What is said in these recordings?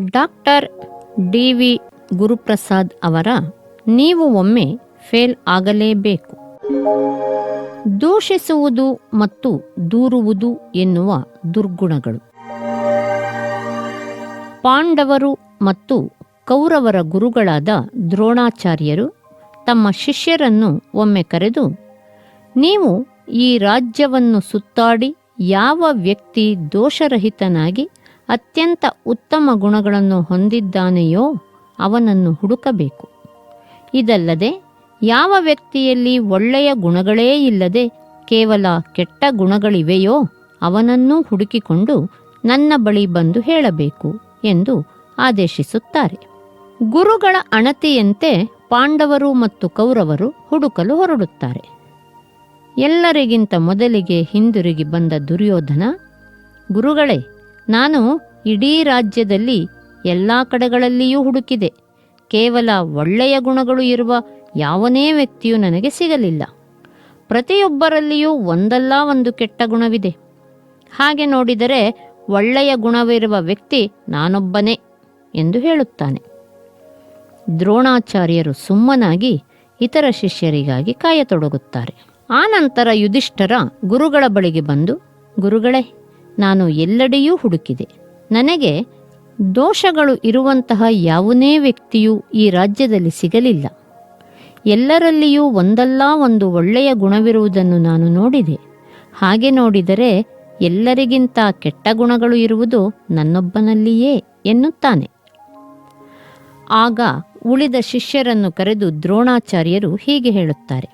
Doctor DV. Guruprasad ಅವರ ನೀವು ಒಮ್ಮೆ ಫೇಲ್ ಆಗಲೇಬೇಕು, ದೂಷಿಸುವುದು ಮತ್ತು ದೂರುವುದು ಎನ್ನುವ ದುರ್ಗುಣಗಳು. ಪಾಂಡವರು ಮತ್ತು ಕೌರವರ ಗುರುಗಳಾದ ದ್ರೋಣಾಚಾರ್ಯರು ತಮ್ಮ ಶಿಷ್ಯರನ್ನು ಒಮ್ಮೆ ಕರೆದು, ನೀವು ಈ ರಾಜ್ಯವನ್ನು ಸುತ್ತಾಡಿ ಯಾವ ವ್ಯಕ್ತಿ ದೋಷರಹಿತನಾಗಿ ಅತ್ಯಂತ ಉತ್ತಮ ಗುಣಗಳನ್ನು ಹೊಂದಿದ್ದಾನೆಯೋ ಅವನನ್ನು ಹುಡುಕಬೇಕು. ಇದಲ್ಲದೆ ಯಾವ ವ್ಯಕ್ತಿಯಲ್ಲಿ ಒಳ್ಳೆಯ ಗುಣಗಳೇ ಇಲ್ಲದೆ ಕೇವಲ ಕೆಟ್ಟ ಗುಣಗಳಿವೆಯೋ ಅವನನ್ನೂ ಹುಡುಕಿಕೊಂಡು ನನ್ನ ಬಳಿ ಬಂದು ಹೇಳಬೇಕು ಎಂದು ಆದೇಶಿಸುತ್ತಾರೆ. ಗುರುಗಳ ಅಣತಿಯಂತೆ ಪಾಂಡವರು ಮತ್ತು ಕೌರವರು ಹುಡುಕಲು ಹೊರಡುತ್ತಾರೆ. ಎಲ್ಲರಿಗಿಂತ ಮೊದಲಿಗೆ ಹಿಂದಿರುಗಿ ಬಂದ ದುರ್ಯೋಧನ, ಗುರುಗಳೇ, ನಾನು ಇಡೀ ರಾಜ್ಯದಲ್ಲಿ ಎಲ್ಲ ಕಡೆಗಳಲ್ಲಿಯೂ ಹುಡುಕಿದೆ. ಕೇವಲ ಒಳ್ಳೆಯ ಗುಣಗಳು ಇರುವ ಯಾವನೇ ವ್ಯಕ್ತಿಯೂ ನನಗೆ ಸಿಗಲಿಲ್ಲ. ಪ್ರತಿಯೊಬ್ಬರಲ್ಲಿಯೂ ಒಂದಲ್ಲ ಒಂದು ಕೆಟ್ಟ ಗುಣವಿದೆ. ಹಾಗೆ ನೋಡಿದರೆ ಒಳ್ಳೆಯ ಗುಣವಿರುವ ವ್ಯಕ್ತಿ ನಾನೊಬ್ಬನೇ ಎಂದು ಹೇಳುತ್ತಾನೆ. ದ್ರೋಣಾಚಾರ್ಯರು ಸುಮ್ಮನಾಗಿ ಇತರ ಶಿಷ್ಯರಿಗಾಗಿ ಕಾಯತೊಡಗುತ್ತಾರೆ. ಆನಂತರ ಯುಧಿಷ್ಠರ ಗುರುಗಳ ಬಳಿಗೆ ಬಂದು, ಗುರುಗಳೇ, ನಾನು ಎಲ್ಲೆಡೆಯೂ ಹುಡುಕಿದೆ. ನನಗೆ ದೋಷಗಳು ಇರುವಂತಹ ಯಾವನೇ ವ್ಯಕ್ತಿಯೂ ಈ ರಾಜ್ಯದಲ್ಲಿ ಸಿಗಲಿಲ್ಲ. ಎಲ್ಲರಲ್ಲಿಯೂ ಒಂದಲ್ಲ ಒಂದು ಒಳ್ಳೆಯ ಗುಣವಿರುವುದನ್ನು ನಾನು ನೋಡಿದೆ. ಹಾಗೆ ನೋಡಿದರೆ ಎಲ್ಲರಿಗಿಂತ ಕೆಟ್ಟ ಗುಣಗಳು ಇರುವುದು ನನ್ನೊಬ್ಬನಲ್ಲಿಯೇ ಎನ್ನುತ್ತಾನೆ. ಆಗ ಉಳಿದ ಶಿಷ್ಯರನ್ನು ಕರೆದು ದ್ರೋಣಾಚಾರ್ಯರು ಹೀಗೆ ಹೇಳುತ್ತಾರೆ,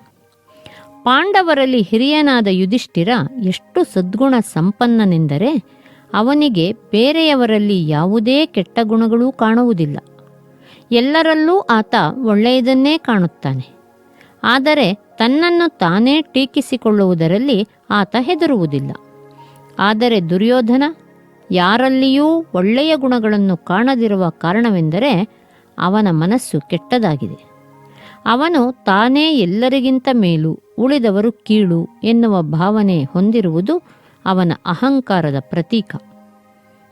ಪಾಂಡವರಲ್ಲಿ ಹಿರಿಯನಾದ ಯುಧಿಷ್ಠಿರ ಎಷ್ಟು ಸದ್ಗುಣ ಸಂಪನ್ನನೆಂದರೆ ಅವನಿಗೆ ಬೇರೆಯವರಲ್ಲಿ ಯಾವುದೇ ಕೆಟ್ಟ ಗುಣಗಳೂ ಕಾಣುವುದಿಲ್ಲ. ಎಲ್ಲರಲ್ಲೂ ಆತ ಒಳ್ಳೆಯದನ್ನೇ ಕಾಣುತ್ತಾನೆ. ಆದರೆ ತನ್ನನ್ನು ತಾನೇ ಟೀಕಿಸಿಕೊಳ್ಳುವುದರಲ್ಲಿ ಆತ ಹೆದರುವುದಿಲ್ಲ. ಆದರೆ ದುರ್ಯೋಧನ ಯಾರಲ್ಲಿಯೂ ಒಳ್ಳೆಯ ಗುಣಗಳನ್ನು ಕಾಣದಿರುವ ಕಾರಣವೆಂದರೆ ಅವನ ಮನಸ್ಸು ಕೆಟ್ಟದಾಗಿದೆ. ಅವನು ತಾನೇ ಎಲ್ಲರಿಗಿಂತ ಮೇಲು, ಉಳಿದವರು ಕೀಳು ಎನ್ನುವ ಭಾವನೆ ಹೊಂದಿರುವುದು ಅವನ ಅಹಂಕಾರದ ಪ್ರತೀಕ.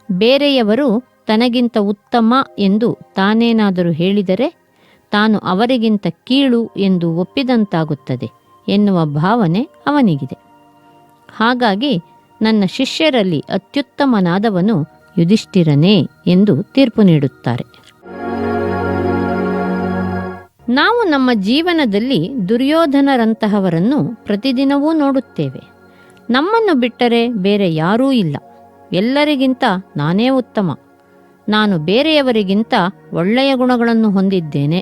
ಬೇರೆಯವರು ತನಗಿಂತ ಉತ್ತಮ ಎಂದು ತಾನೇನಾದರೂ ಹೇಳಿದರೆ ತಾನು ಅವರಿಗಿಂತ ಕೀಳು ಎಂದು ಒಪ್ಪಿದಂತಾಗುತ್ತದೆ ಎನ್ನುವ ಭಾವನೆ ಅವನಿಗಿದೆ. ಹಾಗಾಗಿ ನನ್ನ ಶಿಷ್ಯರಲ್ಲಿ ಅತ್ಯುತ್ತಮನಾದವನು ಯುಧಿಷ್ಠಿರನೇ ಎಂದು ತೀರ್ಪು ನೀಡುತ್ತಾರೆ. ನಾವು ನಮ್ಮ ಜೀವನದಲ್ಲಿ ದುರ್ಯೋಧನರಂತಹವರನ್ನು ಪ್ರತಿದಿನವೂ ನೋಡುತ್ತೇವೆ. ನಮ್ಮನ್ನು ಬಿಟ್ಟರೆ ಬೇರೆ ಯಾರೂ ಇಲ್ಲ. ಎಲ್ಲರಿಗಿಂತ ನಾನೇ ಉತ್ತಮ. ನಾನು ಬೇರೆಯವರಿಗಿಂತ ಒಳ್ಳೆಯ ಗುಣಗಳನ್ನು ಹೊಂದಿದ್ದೇನೆ.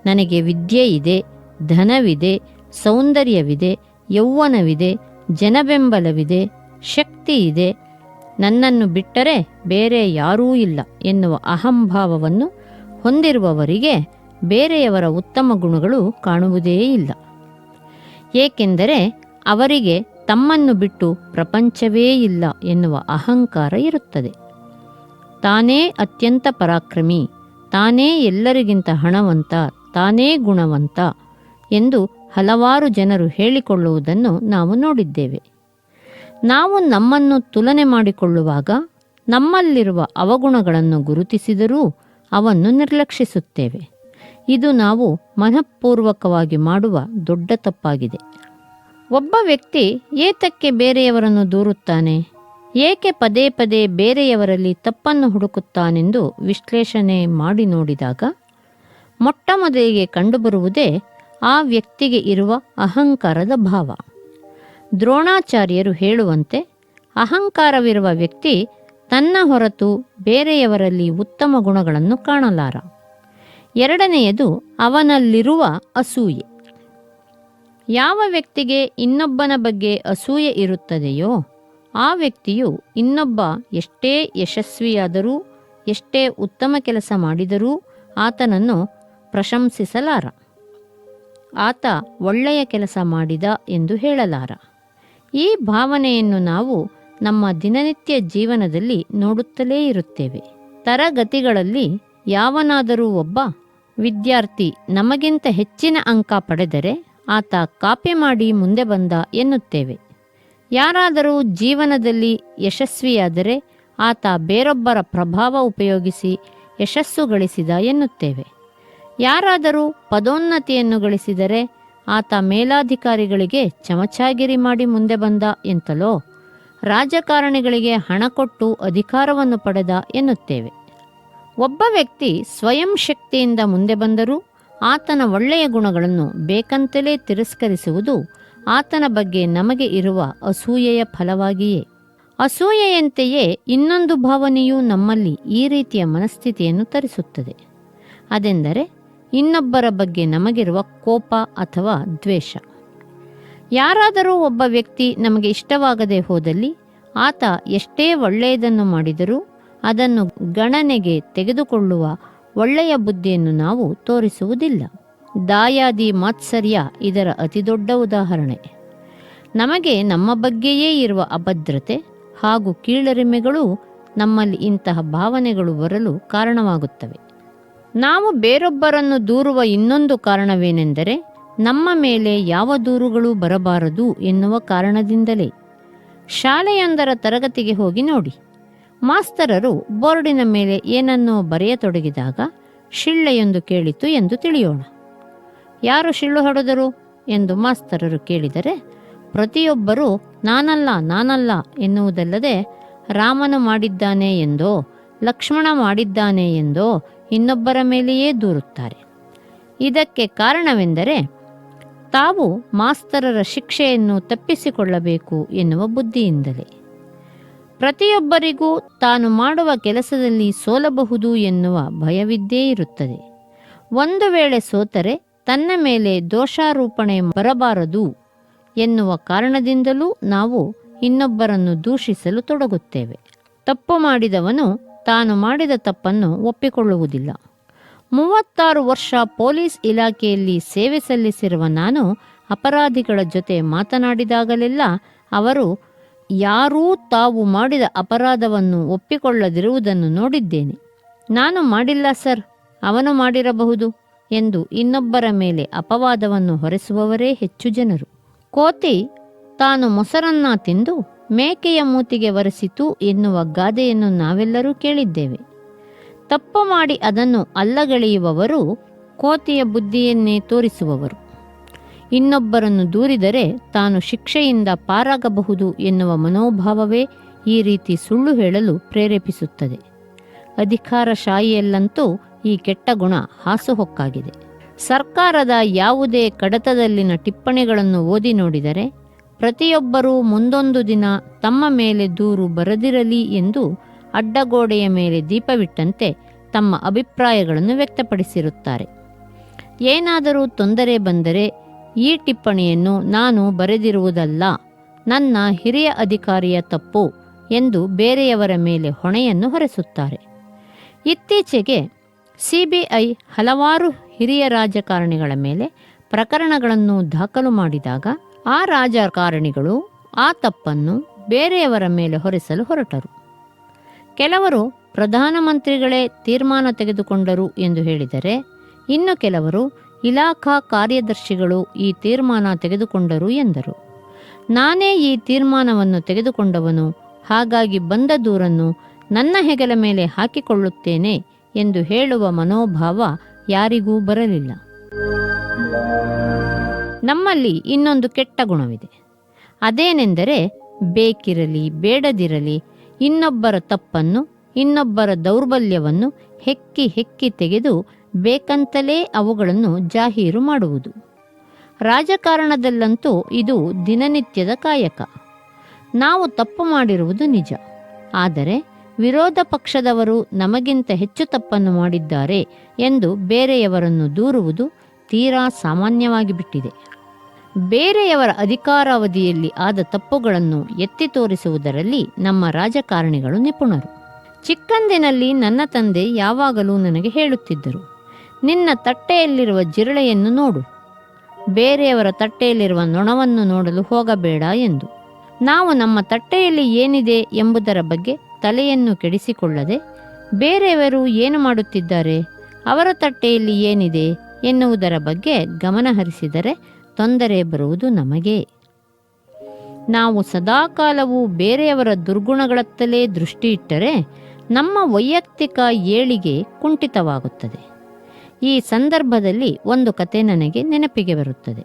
ನನಗೆ ವಿದ್ಯೆ ಇದೆ, ಧನವಿದೆ, ಸೌಂದರ್ಯವಿದೆ, ಯೌವನವಿದೆ, ಜನಬೆಂಬಲವಿದೆ, ಶಕ್ತಿ ಇದೆ. ನನ್ನನ್ನು ಬಿಟ್ಟರೆ ಬೇರೆ ಯಾರೂ ಇಲ್ಲ ಎನ್ನುವ ಅಹಂಭಾವವನ್ನು ಹೊಂದಿರುವವರಿಗೆ ಬೇರೆಯವರ ಉತ್ತಮ ಗುಣಗಳು ಕಾಣುವುದೇ ಇಲ್ಲ. ಏಕೆಂದರೆ ಅವರಿಗೆ ತಮ್ಮನ್ನು ಬಿಟ್ಟು ಪ್ರಪಂಚವೇ ಇಲ್ಲ ಎನ್ನುವ ಅಹಂಕಾರ ಇರುತ್ತದೆ. ತಾನೇ ಅತ್ಯಂತ ಪರಾಕ್ರಮಿ, ತಾನೇ ಎಲ್ಲರಿಗಿಂತ ಹಣವಂತ, ತಾನೇ ಗುಣವಂತ ಎಂದು ಹಲವಾರು ಜನರು ಹೇಳಿಕೊಳ್ಳುವುದನ್ನು ನಾವು ನೋಡಿದ್ದೇವೆ. ನಾವು ನಮ್ಮನ್ನು ತುಲನೆ ಮಾಡಿಕೊಳ್ಳುವಾಗ ನಮ್ಮಲ್ಲಿರುವ ಅವಗುಣಗಳನ್ನು ಗುರುತಿಸಿದರೂ ಅವನ್ನು ನಿರ್ಲಕ್ಷಿಸುತ್ತೇವೆ. ಇದು ನಾವು ಮನಃಪೂರ್ವಕವಾಗಿ ಮಾಡುವ ದೊಡ್ಡ ತಪ್ಪಾಗಿದೆ. ಒಬ್ಬ ವ್ಯಕ್ತಿ ಏತಕ್ಕೆ ಬೇರೆಯವರನ್ನು ದೂರುತ್ತಾನೆ, ಏಕೆ ಪದೇ ಪದೇ ಬೇರೆಯವರಲ್ಲಿ ತಪ್ಪನ್ನು ಹುಡುಕುತ್ತಾನೆಂದು ವಿಶ್ಲೇಷಣೆ ಮಾಡಿ ನೋಡಿದಾಗ ಮೊಟ್ಟ ಮೊದಲಿಗೆ ಕಂಡುಬರುವುದೇ ಆ ವ್ಯಕ್ತಿಗೆ ಇರುವ ಅಹಂಕಾರದ ಭಾವ. ದ್ರೋಣಾಚಾರ್ಯರು ಹೇಳುವಂತೆ, ಅಹಂಕಾರವಿರುವ ವ್ಯಕ್ತಿ ತನ್ನ ಹೊರತು ಬೇರೆಯವರಲ್ಲಿ ಉತ್ತಮ ಗುಣಗಳನ್ನು ಕಾಣಲಾರ. ಎರಡನೆಯದು ಅವನಲ್ಲಿರುವ ಅಸೂಯೆ. ಯಾವ ವ್ಯಕ್ತಿಗೆ ಇನ್ನೊಬ್ಬನ ಬಗ್ಗೆ ಅಸೂಯೆ ಇರುತ್ತದೆಯೋ ಆ ವ್ಯಕ್ತಿಯು ಇನ್ನೊಬ್ಬ ಎಷ್ಟೇ ಯಶಸ್ವಿಯಾದರೂ, ಎಷ್ಟೇ ಉತ್ತಮ ಕೆಲಸ ಮಾಡಿದರೂ ಆತನನ್ನು ಪ್ರಶಂಸಿಸಲಾರ. ಆತ ಒಳ್ಳೆಯ ಕೆಲಸ ಮಾಡಿದ ಎಂದು ಹೇಳಲಾರ. ಈ ಭಾವನೆಯನ್ನು ನಾವು ನಮ್ಮ ದಿನನಿತ್ಯ ಜೀವನದಲ್ಲಿ ನೋಡುತ್ತಲೇ ಇರುತ್ತೇವೆ. ತರಗತಿಗಳಲ್ಲಿ ಯಾವನಾದರೂ ಒಬ್ಬ ವಿದ್ಯಾರ್ಥಿ ನಮಗಿಂತ ಹೆಚ್ಚಿನ ಅಂಕ ಪಡೆದರೆ ಆತ ಕಾಪಿ ಮಾಡಿ ಮುಂದೆ ಬಂದ ಎನ್ನುತ್ತೇವೆ. ಯಾರಾದರೂ ಜೀವನದಲ್ಲಿ ಯಶಸ್ವಿಯಾದರೆ ಆತ ಬೇರೊಬ್ಬರ ಪ್ರಭಾವ ಉಪಯೋಗಿಸಿ ಯಶಸ್ಸು ಗಳಿಸಿದ ಎನ್ನುತ್ತೇವೆ. ಯಾರಾದರೂ ಪದೋನ್ನತಿಯನ್ನು ಗಳಿಸಿದರೆ ಆತ ಮೇಲಾಧಿಕಾರಿಗಳಿಗೆ ಚಮಚಾಗಿರಿ ಮಾಡಿ ಮುಂದೆ ಬಂದ ಎಂತಲೋ, ರಾಜಕಾರಣಿಗಳಿಗೆ ಹಣ ಕೊಟ್ಟು ಅಧಿಕಾರವನ್ನು ಪಡೆದ ಎನ್ನುತ್ತೇವೆ. ಒಬ್ಬ ವ್ಯಕ್ತಿ ಸ್ವಯಂ ಶಕ್ತಿಯಿಂದ ಮುಂದೆ ಬಂದರೂ ಆತನ ಒಳ್ಳೆಯ ಗುಣಗಳನ್ನು ಬೇಕಂತಲೇ ತಿರಸ್ಕರಿಸುವುದು ಆತನ ಬಗ್ಗೆ ನಮಗೆ ಇರುವ ಅಸೂಯೆಯ ಫಲವಾಗಿಯೇ. ಅಸೂಯೆಯಂತೆಯೇ ಇನ್ನೊಂದು ಭಾವನೆಯೂ ನಮ್ಮಲ್ಲಿ ಈ ರೀತಿಯ ಮನಸ್ಥಿತಿಯನ್ನು ತರಿಸುತ್ತದೆ. ಅದೆಂದರೆ ಇನ್ನೊಬ್ಬರ ಬಗ್ಗೆ ನಮಗಿರುವ ಕೋಪ ಅಥವಾ ದ್ವೇಷ. ಯಾರಾದರೂ ಒಬ್ಬ ವ್ಯಕ್ತಿ ನಮಗೆ ಇಷ್ಟವಾಗದೆ ಹೋದಲ್ಲಿ ಆತ ಎಷ್ಟೇ ಒಳ್ಳೆಯದನ್ನು ಮಾಡಿದರೂ ಅದನ್ನು ಗಣನೆಗೆ ತೆಗೆದುಕೊಳ್ಳುವ ಒಳ್ಳೆಯ ಬುದ್ಧಿಯನ್ನು ನಾವು ತೋರಿಸುವುದಿಲ್ಲ. ದಾಯಾದಿ ಮಾತ್ಸರ್ಯ ಇದರ ಅತಿದೊಡ್ಡ ಉದಾಹರಣೆ. ನಮಗೆ ನಮ್ಮ ಬಗ್ಗೆಯೇ ಇರುವ ಅಭದ್ರತೆ ಹಾಗೂ ಕೀಳರಿಮೆಗಳು ನಮ್ಮಲ್ಲಿ ಇಂತಹ ಭಾವನೆಗಳು ಬರಲು ಕಾರಣವಾಗುತ್ತವೆ. ನಾವು ಬೇರೊಬ್ಬರನ್ನು ದೂರುವ ಇನ್ನೊಂದು ಕಾರಣವೇನೆಂದರೆ ನಮ್ಮ ಮೇಲೆ ಯಾವ ದೂರುಗಳು ಬರಬಾರದು ಎನ್ನುವ ಕಾರಣದಿಂದಲೇ. ಶಾಲೆಯೊಂದರ ತರಗತಿಗೆ ಹೋಗಿ ನೋಡಿ. ಮಾಸ್ತರರು ಬೋರ್ಡಿನ ಮೇಲೆ ಏನನ್ನೋ ಬರೆಯತೊಡಗಿದಾಗ ಶಿಳ್ಳೆಯೊಂದು ಕೇಳಿತು ಎಂದು ತಿಳಿಯೋಣ. ಯಾರು ಶಿಳ್ಳು ಹೊಡೆದರು ಎಂದು ಮಾಸ್ತರರು ಕೇಳಿದರೆ ಪ್ರತಿಯೊಬ್ಬರೂ ನಾನಲ್ಲ ಎನ್ನುವುದಲ್ಲದೆ ರಾಮನು ಮಾಡಿದ್ದಾನೆ ಎಂದೋ ಲಕ್ಷ್ಮಣ ಮಾಡಿದ್ದಾನೆ ಎಂದೋ ಇನ್ನೊಬ್ಬರ ಮೇಲೆಯೇ ದೂರುತ್ತಾರೆ. ಇದಕ್ಕೆ ಕಾರಣವೆಂದರೆ ತಾವು ಮಾಸ್ತರರ ಶಿಕ್ಷೆಯನ್ನು ತಪ್ಪಿಸಿಕೊಳ್ಳಬೇಕು ಎನ್ನುವ ಬುದ್ಧಿಯಿಂದಲೇ. ಪ್ರತಿಯೊಬ್ಬರಿಗೂ ತಾನು ಮಾಡುವ ಕೆಲಸದಲ್ಲಿ ಸೋಲಬಹುದು ಎನ್ನುವ ಭಯವಿದ್ದೇ ಇರುತ್ತದೆ. ಒಂದು ವೇಳೆ ಸೋತರೆ ತನ್ನ ಮೇಲೆ ದೋಷಾರೋಪಣೆ ಬರಬಾರದು ಎನ್ನುವ ಕಾರಣದಿಂದಲೂ ನಾವು ಇನ್ನೊಬ್ಬರನ್ನು ದೂಷಿಸಲು ತೊಡಗುತ್ತೇವೆ. ತಪ್ಪು ಮಾಡಿದವನು ತಾನು ಮಾಡಿದ ತಪ್ಪನ್ನು ಒಪ್ಪಿಕೊಳ್ಳುವುದಿಲ್ಲ. 36 ವರ್ಷ ಪೊಲೀಸ್ ಇಲಾಖೆಯಲ್ಲಿ ಸೇವೆ ಸಲ್ಲಿಸಿರುವ ನಾನು ಅಪರಾಧಿಗಳ ಜೊತೆ ಮಾತನಾಡಿದಾಗಲೆಲ್ಲ ಅವರು ಯಾರೂ ತಾವು ಮಾಡಿದ ಅಪರಾಧವನ್ನು ಒಪ್ಪಿಕೊಳ್ಳದಿರುವುದನ್ನು ನೋಡಿದ್ದೇನೆ. ನಾನು ಮಾಡಿಲ್ಲ ಸರ್, ಅವನು ಮಾಡಿರಬಹುದು ಎಂದು ಇನ್ನೊಬ್ಬರ ಮೇಲೆ ಅಪವಾದವನ್ನು ಹೊರಿಸುವವರೇ ಹೆಚ್ಚು ಜನರು. ಕೋತಿ ತಾನು ಮೊಸರನ್ನ ತಿಂದು ಮೇಕೆಯ ಮೂತಿಗೆ ಒರೆಸಿತು ಎನ್ನುವ ಗಾದೆಯನ್ನು ನಾವೆಲ್ಲರೂ ಕೇಳಿದ್ದೇವೆ. ತಪ್ಪು ಮಾಡಿ ಅದನ್ನು ಅಲ್ಲಗಳೆಯುವವರು ಕೋತಿಯ ಬುದ್ಧಿಯನ್ನೇ ತೋರಿಸುವವರು. ಇನ್ನೊಬ್ಬರನ್ನು ದೂರಿದರೆ ತಾನು ಶಿಕ್ಷೆಯಿಂದ ಪಾರಾಗಬಹುದು ಎನ್ನುವ ಮನೋಭಾವವೇ ಈ ರೀತಿ ಸುಳ್ಳು ಹೇಳಲು ಪ್ರೇರೇಪಿಸುತ್ತದೆ. ಅಧಿಕಾರಶಾಹಿಯಲ್ಲಂತೂ ಈ ಕೆಟ್ಟ ಗುಣ ಹಾಸುಹೊಕ್ಕಾಗಿದೆ. ಸರ್ಕಾರದ ಯಾವುದೇ ಕಡತದಲ್ಲಿನ ಟಿಪ್ಪಣಿಗಳನ್ನು ಓದಿ ನೋಡಿದರೆ ಪ್ರತಿಯೊಬ್ಬರೂ ಮುಂದೊಂದು ದಿನ ತಮ್ಮ ಮೇಲೆ ದೂರು ಬರದಿರಲಿ ಎಂದು ಅಡ್ಡಗೋಡೆಯ ಮೇಲೆ ದೀಪವಿಟ್ಟಂತೆ ತಮ್ಮ ಅಭಿಪ್ರಾಯಗಳನ್ನು ವ್ಯಕ್ತಪಡಿಸಿರುತ್ತಾರೆ. ಏನಾದರೂ ತೊಂದರೆ ಬಂದರೆ ಈ ಟಿಪ್ಪಣಿಯನ್ನು ನಾನು ಬರೆದಿರುವುದಲ್ಲ, ನನ್ನ ಹಿರಿಯ ಅಧಿಕಾರಿಯ ತಪ್ಪು ಎಂದು ಬೇರೆಯವರ ಮೇಲೆ ಹೊಣೆಯನ್ನು ಹೊರಿಸುತ್ತಾರೆ. ಇತ್ತೀಚೆಗೆ ಸಿಬಿಐ ಹಲವಾರು ಹಿರಿಯ ರಾಜಕಾರಣಿಗಳ ಮೇಲೆ ಪ್ರಕರಣಗಳನ್ನು ದಾಖಲು ಮಾಡಿದಾಗ ಆ ರಾಜಕಾರಣಿಗಳು ಆ ತಪ್ಪನ್ನು ಬೇರೆಯವರ ಮೇಲೆ ಹೊರಿಸಲು ಹೊರಟರು. ಕೆಲವರು ಪ್ರಧಾನಮಂತ್ರಿಗಳೇ ತೀರ್ಮಾನ ತೆಗೆದುಕೊಂಡರು ಎಂದು ಹೇಳಿದರೆ, ಇನ್ನು ಕೆಲವರು ಇಲಾಖಾ ಕಾರ್ಯದರ್ಶಿಗಳು ಈ ತೀರ್ಮಾನ ತೆಗೆದುಕೊಂಡರು ಎಂದರು. ನಾನೇ ಈ ತೀರ್ಮಾನವನ್ನು ತೆಗೆದುಕೊಂಡವನು, ಹಾಗಾಗಿ ಬಂದ ದೂರನ್ನು ನನ್ನ ಹೆಗಲ ಮೇಲೆ ಹಾಕಿಕೊಳ್ಳುತ್ತೇನೆ ಎಂದು ಹೇಳುವ ಮನೋಭಾವ ಯಾರಿಗೂ ಬರಲಿಲ್ಲ. ನಮ್ಮಲ್ಲಿ ಇನ್ನೊಂದು ಕೆಟ್ಟ ಗುಣವಿದೆ. ಅದೇನೆಂದರೆ ಬೇಕಿರಲಿ ಬೇಡದಿರಲಿ ಇನ್ನೊಬ್ಬರ ತಪ್ಪನ್ನು, ಇನ್ನೊಬ್ಬರ ದೌರ್ಬಲ್ಯವನ್ನು ಹೆಕ್ಕಿ ತೆಗೆದು ಬೇಕಂತಲೇ ಅವುಗಳನ್ನು ಜಾಹೀರು ಮಾಡುವುದು. ರಾಜಕಾರಣದಲ್ಲಂತೂ ಇದು ದಿನನಿತ್ಯದ ಕಾಯಕ. ನಾವು ತಪ್ಪು ಮಾಡಿರುವುದು ನಿಜ, ಆದರೆ ವಿರೋಧ ಪಕ್ಷದವರು ನಮಗಿಂತ ಹೆಚ್ಚು ತಪ್ಪನ್ನು ಮಾಡಿದ್ದಾರೆ ಎಂದು ಬೇರೆಯವರನ್ನು ದೂರುವುದು ತೀರಾ ಸಾಮಾನ್ಯವಾಗಿ ಬಿಟ್ಟಿದೆ. ಬೇರೆಯವರ ಅಧಿಕಾರಾವಧಿಯಲ್ಲಿ ಆದ ತಪ್ಪುಗಳನ್ನು ಎತ್ತಿ ತೋರಿಸುವುದರಲ್ಲಿ ನಮ್ಮ ರಾಜಕಾರಣಿಗಳು ನಿಪುಣರು. ಚಿಕ್ಕಂದಿನಲ್ಲಿ ನನ್ನ ತಂದೆ ಯಾವಾಗಲೂ ನನಗೆ ಹೇಳುತ್ತಿದ್ದರು, ನಿನ್ನ ತಟ್ಟೆಯಲ್ಲಿರುವ ಜಿರಳೆಯನ್ನು ನೋಡು, ಬೇರೆಯವರ ತಟ್ಟೆಯಲ್ಲಿರುವ ನೊಣವನ್ನು ನೋಡಲು ಹೋಗಬೇಡ ಎಂದು. ನಾವು ನಮ್ಮ ತಟ್ಟೆಯಲ್ಲಿ ಏನಿದೆ ಎಂಬುದರ ಬಗ್ಗೆ ತಲೆಯನ್ನು ಕೆಡಿಸಿಕೊಳ್ಳದೆ ಬೇರೆಯವರು ಏನು ಮಾಡುತ್ತಿದ್ದಾರೆ, ಅವರ ತಟ್ಟೆಯಲ್ಲಿ ಏನಿದೆ ಎನ್ನುವುದರ ಬಗ್ಗೆ ಗಮನಹರಿಸಿದರೆ ತೊಂದರೆ ಬರುವುದು ನಮಗೇ. ನಾವು ಸದಾಕಾಲವೂ ಬೇರೆಯವರ ದುರ್ಗುಣಗಳತ್ತಲೇ ದೃಷ್ಟಿ ಇಟ್ಟರೆ ನಮ್ಮ ವೈಯಕ್ತಿಕ ಏಳಿಗೆ ಕುಂಠಿತವಾಗುತ್ತದೆ. ಈ ಸಂದರ್ಭದಲ್ಲಿ ಒಂದು ಕತೆ ನನಗೆ ನೆನಪಿಗೆ ಬರುತ್ತದೆ.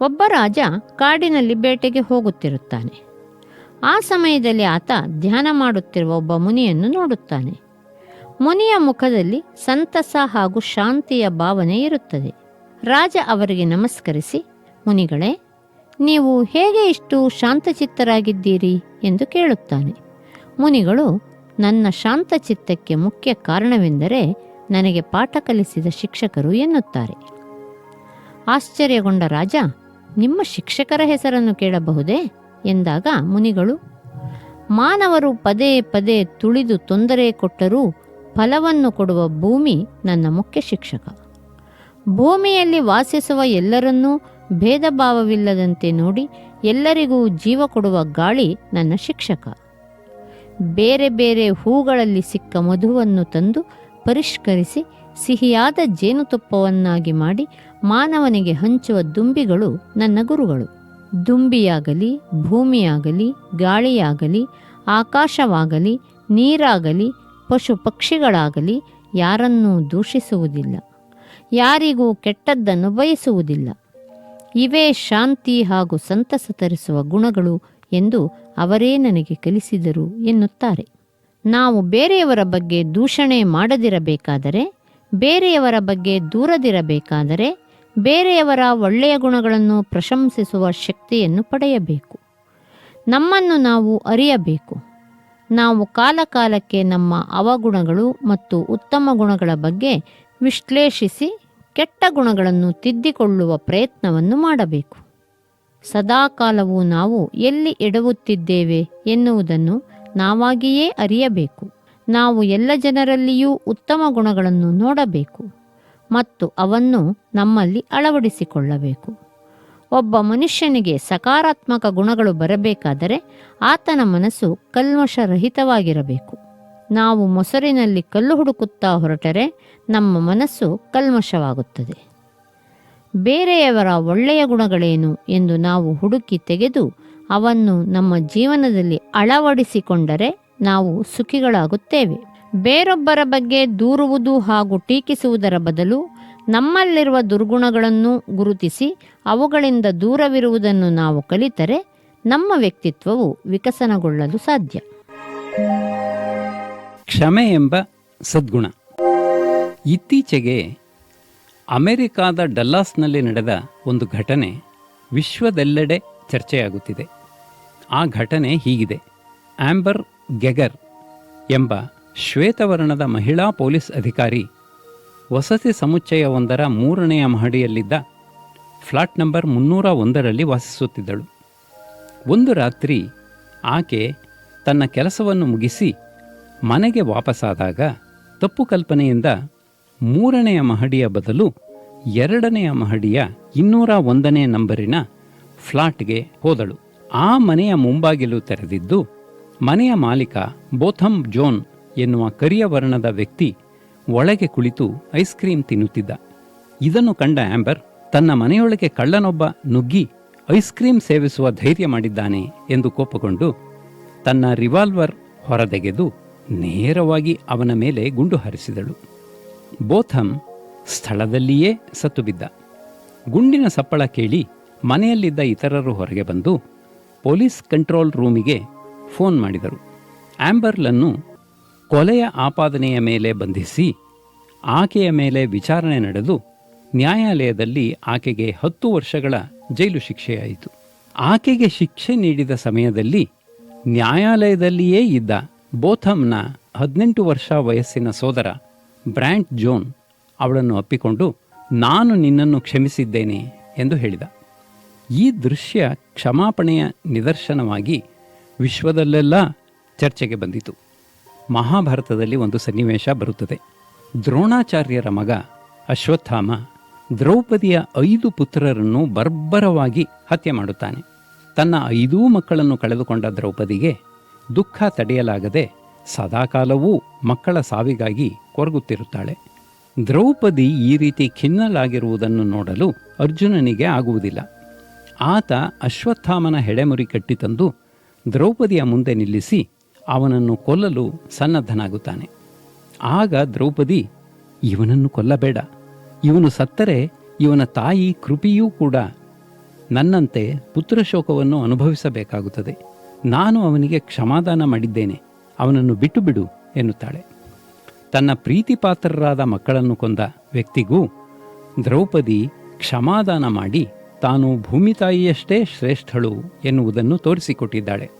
ಒಬ್ಬ ರಾಜ ಕಾಡಿನಲ್ಲಿ ಬೇಟೆಗೆ ಹೋಗುತ್ತಿರುತ್ತಾನೆ. ಆ ಸಮಯದಲ್ಲಿ ಆತ ಧ್ಯಾನ ಮಾಡುತ್ತಿರುವ ಒಬ್ಬ ಮುನಿಯನ್ನು ನೋಡುತ್ತಾನೆ. ಮುನಿಯ ಮುಖದಲ್ಲಿ ಸಂತಸ ಹಾಗೂ ಶಾಂತಿಯ ಭಾವನೆ ಇರುತ್ತದೆ. ರಾಜ ಅವರಿಗೆ ನಮಸ್ಕರಿಸಿ, ಮುನಿಗಳೇ, ನೀವು ಹೇಗೆ ಇಷ್ಟು ಶಾಂತಚಿತ್ತರಾಗಿದ್ದೀರಿ ಎಂದು ಕೇಳುತ್ತಾನೆ. ಮುನಿಗಳು, ನನ್ನ ಶಾಂತಚಿತ್ತಕ್ಕೆ ಮುಖ್ಯ ಕಾರಣವೆಂದರೆ ನನಗೆ ಪಾಠ ಕಲಿಸಿದ ಶಿಕ್ಷಕರು ಎನ್ನುತ್ತಾರೆ. ಆಶ್ಚರ್ಯಗೊಂಡ ರಾಜ, ನಿಮ್ಮ ಶಿಕ್ಷಕರ ಹೆಸರನ್ನು ಕೇಳಬಹುದೇ ಎಂದಾಗ ಮುನಿಗಳು, ಮಾನವರು ಪದೇ ಪದೇ ತುಳಿದು ತೊಂದರೆ ಕೊಟ್ಟರೂ ಫಲವನ್ನು ಕೊಡುವ ಭೂಮಿ ನನ್ನ ಮುಖ್ಯ ಶಿಕ್ಷಕ. ಭೂಮಿಯಲ್ಲಿ ವಾಸಿಸುವ ಎಲ್ಲರನ್ನೂ ಭೇದ ಭಾವವಿಲ್ಲದಂತೆ ನೋಡಿ ಎಲ್ಲರಿಗೂ ಜೀವ ಕೊಡುವ ಗಾಳಿ ನನ್ನ ಶಿಕ್ಷಕ. ಬೇರೆ ಬೇರೆ ಹೂಗಳಲ್ಲಿ ಸಿಕ್ಕ ಮಧುವನ್ನು ತಂದು ಪರಿಷ್ಕರಿಸಿ ಸಿಹಿಯಾದ ಜೇನುತುಪ್ಪವನ್ನಾಗಿ ಮಾಡಿ ಮಾನವನಿಗೆ ಹಂಚುವ ದುಂಬಿಗಳು ನನ್ನ ಗುರುಗಳು. ದುಂಬಿಯಾಗಲಿ, ಭೂಮಿಯಾಗಲಿ, ಗಾಳಿಯಾಗಲಿ, ಆಕಾಶವಾಗಲಿ, ನೀರಾಗಲಿ, ಪಶು ಪಕ್ಷಿಗಳಾಗಲಿ ಯಾರನ್ನೂ ದೂಷಿಸುವುದಿಲ್ಲ, ಯಾರಿಗೂ ಕೆಟ್ಟದ್ದನ್ನು ಬಯಸುವುದಿಲ್ಲ. ಇವೇ ಶಾಂತಿ ಹಾಗೂ ಸಂತಸ ತರಿಸುವ ಗುಣಗಳು ಎಂದು ಅವರೇ ನನಗೆ ಕಲಿಸಿದರು ಎನ್ನುತ್ತಾರೆ. ನಾವು ಬೇರೆಯವರ ಬಗ್ಗೆ ದೂಷಣೆ ಮಾಡದಿರಬೇಕಾದರೆ, ಬೇರೆಯವರ ಬಗ್ಗೆ ದೂರದಿರಬೇಕಾದರೆ, ಬೇರೆಯವರ ಒಳ್ಳೆಯ ಗುಣಗಳನ್ನು ಪ್ರಶಂಸಿಸುವ ಶಕ್ತಿಯನ್ನು ಪಡೆಯಬೇಕು. ನಮ್ಮನ್ನು ನಾವು ಅರಿಯಬೇಕು. ನಾವು ಕಾಲಕಾಲಕ್ಕೆ ನಮ್ಮ ಅವಗುಣಗಳು ಮತ್ತು ಉತ್ತಮ ಗುಣಗಳ ಬಗ್ಗೆ ವಿಶ್ಲೇಷಿಸಿ ಕೆಟ್ಟ ಗುಣಗಳನ್ನು ತಿದ್ದಿಕೊಳ್ಳುವ ಪ್ರಯತ್ನವನ್ನು ಮಾಡಬೇಕು. ಸದಾಕಾಲವೂ ನಾವು ಎಲ್ಲಿ ಎಡವುತ್ತಿದ್ದೇವೆ ಎನ್ನುವುದನ್ನು ನಾವಾಗಿಯೇ ಅರಿಯಬೇಕು. ನಾವು ಎಲ್ಲ ಜನರಲ್ಲಿಯೂ ಉತ್ತಮ ಗುಣಗಳನ್ನು ನೋಡಬೇಕು ಮತ್ತು ಅವನ್ನು ನಮ್ಮಲ್ಲಿ ಅಳವಡಿಸಿಕೊಳ್ಳಬೇಕು. ಒಬ್ಬ ಮನುಷ್ಯನಿಗೆ ಸಕಾರಾತ್ಮಕ ಗುಣಗಳು ಬರಬೇಕಾದರೆ ಆತನ ಮನಸ್ಸು ಕಲ್ಮಶರಹಿತವಾಗಿರಬೇಕು. ನಾವು ಮೊಸರಿನಲ್ಲಿ ಕಲ್ಲು ಹುಡುಕುತ್ತಾ ಹೊರಟರೆ ನಮ್ಮ ಮನಸ್ಸು ಕಲ್ಮಶವಾಗುತ್ತದೆ. ಬೇರೆಯವರ ಒಳ್ಳೆಯ ಗುಣಗಳೇನು ಎಂದು ನಾವು ಹುಡುಕಿ ತೆಗೆದು ಅವನ್ನು ನಮ್ಮ ಜೀವನದಲ್ಲಿ ಅಳವಡಿಸಿಕೊಂಡರೆ ನಾವು ಸುಖಿಗಳಾಗುತ್ತೇವೆ. ಬೇರೊಬ್ಬರ ಬಗ್ಗೆ ದೂರುವುದು ಹಾಗೂ ಟೀಕಿಸುವುದರ ಬದಲು ನಮ್ಮಲ್ಲಿರುವ ದುರ್ಗುಣಗಳನ್ನು ಗುರುತಿಸಿ ಅವುಗಳಿಂದ ದೂರವಿರುವುದನ್ನು ನಾವು ಕಲಿತರೆ ನಮ್ಮ ವ್ಯಕ್ತಿತ್ವವು ವಿಕಸನಗೊಳ್ಳಲು ಸಾಧ್ಯ. ಕ್ಷಮೆ ಎಂಬ ಸದ್ಗುಣ. ಇತ್ತೀಚೆಗೆ ಅಮೆರಿಕಾದ ಡಲ್ಲಾಸ್ನಲ್ಲಿ ನಡೆದ ಒಂದು ಘಟನೆ ವಿಶ್ವದೆಲ್ಲೆಡೆ ಚರ್ಚೆಯಾಗುತ್ತಿದೆ. ಆ ಘಟನೆ ಹೀಗಿದೆ. ಆಂಬರ್ ಗೆಗರ್ ಎಂಬ ಶ್ವೇತವರ್ಣದ ಮಹಿಳಾ ಪೊಲೀಸ್ ಅಧಿಕಾರಿ ವಸತಿ ಸಮುಚ್ಚಯವೊಂದರ 3ನೇ ಮಹಡಿಯಲ್ಲಿದ್ದ ಫ್ಲಾಟ್ ನಂಬರ್ 301ರಲ್ಲಿ ವಾಸಿಸುತ್ತಿದ್ದಳು. ಒಂದು ರಾತ್ರಿ ಆಕೆ ತನ್ನ ಕೆಲಸವನ್ನು ಮುಗಿಸಿ ಮನೆಗೆ ವಾಪಸ್ಸಾದಾಗ ತಪ್ಪು ಕಲ್ಪನೆಯಿಂದ 3ನೇ ಮಹಡಿಯ ಬದಲು 2ನೇ ಮಹಡಿಯ 201ನೇ ನಂಬರಿನ ಫ್ಲಾಟ್ಗೆ ಹೋದಳು. ಆ ಮನೆಯ ಮುಂಬಾಗಿಲು ತೆರೆದಿದ್ದು ಮನೆಯ ಮಾಲೀಕ ಬೋಥಮ್ ಜೋನ್ ಎನ್ನುವ ಕರಿಯ ವರ್ಣದ ವ್ಯಕ್ತಿ ಒಳಗೆ ಕುಳಿತು ಐಸ್ ಕ್ರೀಮ್ ತಿನ್ನುತ್ತಿದ್ದ. ಇದನ್ನು ಕಂಡ ಆಂಬರ್ ತನ್ನ ಮನೆಯೊಳಗೆ ಕಳ್ಳನೊಬ್ಬ ನುಗ್ಗಿ ಐಸ್ ಕ್ರೀಮ್ ಸೇವಿಸುವ ಧೈರ್ಯ ಮಾಡಿದ್ದಾನೆ ಎಂದು ಕೋಪಗೊಂಡು ತನ್ನ ರಿವಾಲ್ವರ್ ಹೊರತೆಗೆದು ನೇರವಾಗಿ ಅವನ ಮೇಲೆ ಗುಂಡು ಹಾರಿಸಿದಳು. ಬೋಥಮ್ ಸ್ಥಳದಲ್ಲಿಯೇ ಸತ್ತು ಬಿದ್ದ. ಗುಂಡಿನ ಸಪ್ಪಳ ಕೇಳಿ ಮನೆಯಲ್ಲಿದ್ದ ಇತರರು ಹೊರಗೆ ಬಂದು ಪೊಲೀಸ್ ಕಂಟ್ರೋಲ್ ರೂಮಿಗೆ ಫೋನ್ ಮಾಡಿದರು. ಆಂಬರ್ಲನ್ನು ಕೊಲೆಯ ಆಪಾದನೆಯ ಮೇಲೆ ಬಂಧಿಸಿ ಆಕೆಯ ಮೇಲೆ ವಿಚಾರಣೆ ನಡೆದು ನ್ಯಾಯಾಲಯದಲ್ಲಿ ಆಕೆಗೆ 10 ವರ್ಷಗಳ ಜೈಲು ಶಿಕ್ಷೆಯಾಯಿತು. ಆಕೆಗೆ ಶಿಕ್ಷೆ ನೀಡಿದ ಸಮಯದಲ್ಲಿ ನ್ಯಾಯಾಲಯದಲ್ಲಿಯೇ ಇದ್ದ ಬೋಥಮ್ನ 18 ವರ್ಷ ವಯಸ್ಸಿನ ಸೋದರ ಬ್ರ್ಯಾಂಟ್ ಜೋನ್ ಅವಳನ್ನು ಅಪ್ಪಿಕೊಂಡು ನಾನು ನಿನ್ನನ್ನು ಕ್ಷಮಿಸಿದ್ದೇನೆ ಎಂದು ಹೇಳಿದ. ಈ ದೃಶ್ಯ ಕ್ಷಮಾಪಣೆಯ ನಿದರ್ಶನವಾಗಿ ವಿಶ್ವದಲ್ಲೆಲ್ಲ ಚರ್ಚೆಗೆ ಬಂದಿತು. ಮಹಾಭಾರತದಲ್ಲಿ ಒಂದು ಸನ್ನಿವೇಶ ಬರುತ್ತದೆ. ದ್ರೋಣಾಚಾರ್ಯರ ಮಗ ಅಶ್ವತ್ಥಾಮ ದ್ರೌಪದಿಯ 5 ಪುತ್ರರನ್ನು ಬರ್ಬರವಾಗಿ ಹತ್ಯೆ ಮಾಡುತ್ತಾನೆ. ತನ್ನ 5 ಮಕ್ಕಳನ್ನು ಕಳೆದುಕೊಂಡ ದ್ರೌಪದಿಗೆ ದುಃಖ ತಡೆಯಲಾಗದೆ ಸದಾಕಾಲವೂ ಮಕ್ಕಳ ಸಾವಿಗಾಗಿ ಕೊರಗುತ್ತಿರುತ್ತಾಳೆ. ದ್ರೌಪದಿ ಈ ರೀತಿ ಖಿನ್ನಲಾಗಿರುವುದನ್ನು ನೋಡಲು ಅರ್ಜುನನಿಗೆ ಆಗುವುದಿಲ್ಲ. ಆತ ಅಶ್ವತ್ಥಾಮನ ಹೆಡೆಮುರಿ ಕಟ್ಟಿತಂದು ದ್ರೌಪದಿಯ ಮುಂದೆ ನಿಲ್ಲಿಸಿ ಅವನನ್ನು ಕೊಲ್ಲಲು ಸನ್ನದ್ಧನಾಗುತ್ತಾನೆ. ಆಗ ದ್ರೌಪದಿ, ಇವನನ್ನು ಕೊಲ್ಲಬೇಡ, ಇವನು ಸತ್ತರೆ ಇವನ ತಾಯಿ ಕೃಪಿಯೂ ಕೂಡ ನನ್ನಂತೆ ಪುತ್ರಶೋಕವನ್ನು ಅನುಭವಿಸಬೇಕಾಗುತ್ತದೆ. ನಾನು ಅವನಿಗೆ ಕ್ಷಮಾದಾನ ಮಾಡಿದ್ದೇನೆ, ಅವನನ್ನು ಬಿಟ್ಟು ಬಿಡು ಎನ್ನುತ್ತಾಳೆ. ತನ್ನ ಪ್ರೀತಿಪಾತ್ರರಾದ ಮಕ್ಕಳನ್ನು ಕೊಂದ ವ್ಯಕ್ತಿಗೂ ದ್ರೌಪದಿ ಕ್ಷಮಾದಾನ ಮಾಡಿ ತಾನು ಭೂಮಿ ತಾಯಿಯಷ್ಟೇ ಶ್ರೇಷ್ಠಳು ಎನ್ನುವುದನ್ನು ತೋರಿಸಿಕೊಟ್ಟಿದ್ದಾಳೆ.